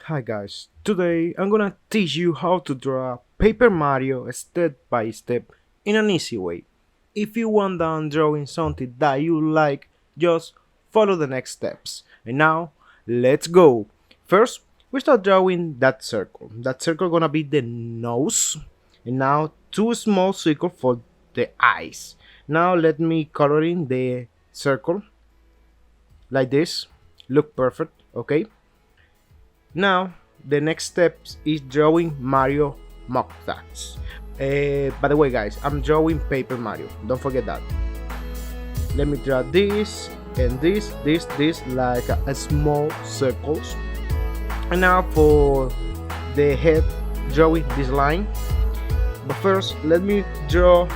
Hi guys, today I'm gonna teach you how to draw Paper Mario step by step in an easy way. If you want done drawing something that you like, just follow the next steps. And now, let's go! First, we start drawing that circle. That circle gonna be the nose. And now, two small circles for the eyes. Now let me color in the circle like this. Look perfect, okay? Now, the next step is drawing Mario mustache. By the way, guys, I'm drawing Paper Mario. Don't forget that. Let me draw this and this like a small circles. And now for the head, drawing this line. But first, let me draw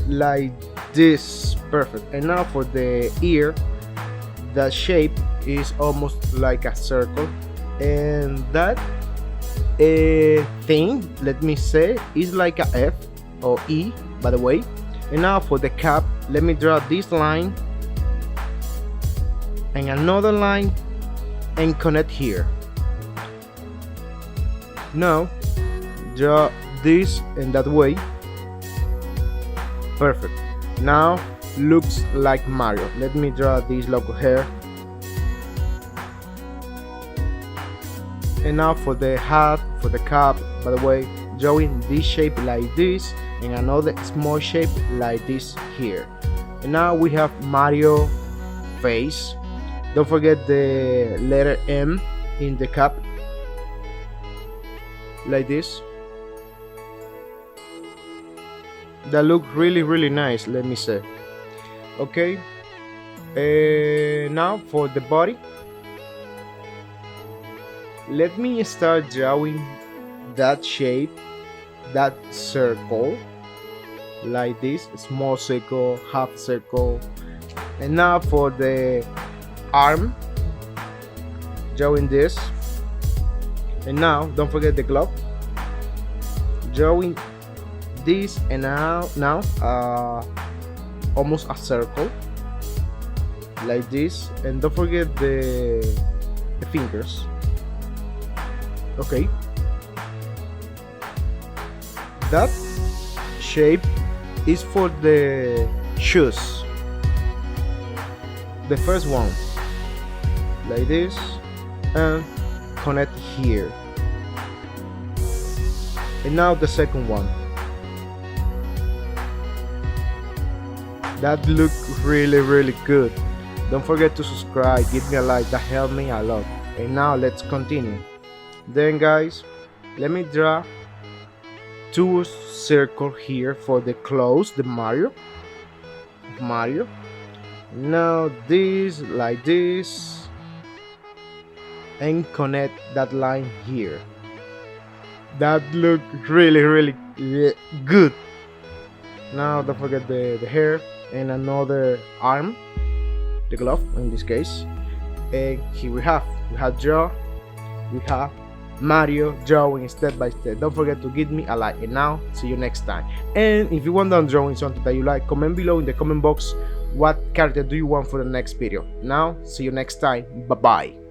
like this. Perfect. And now for the ear, the shape is almost like a circle. And that thing, let me say, is like a F or E, by the way. And now for the cap, let me draw this line and another line and connect here. Now draw this in that way. Perfect. Now looks like Mario. Let me draw this logo here. And now for the hat, for the cap, by the way, drawing this shape like this and another small shape like this here. And now we have Mario face. Don't forget the letter M in the cap, like this. That look really nice, let me say. Okay, now for the body, let me start drawing that shape, that circle, like this, small circle, half circle. And now for the arm, drawing this. And now don't forget the glove, drawing this. And now almost a circle like this. And don't forget the fingers. Okay, that shape is for the shoes. The first one like this and connect here. And now the second one. That look really good. Don't forget to subscribe, give me a like, that helps me a lot. And now let's continue. Then guys, let me draw two circles here for the clothes, the Mario. Now this like this and connect that line here. That look really good. Now don't forget the hair and another arm, the glove in this case. And here we have Mario drawing step by step. Don't forget to give me a like. And now see you next time. And if you want done drawing something that you like, comment below in the comment box what character do you want for the next video. Now see you next time. Bye bye.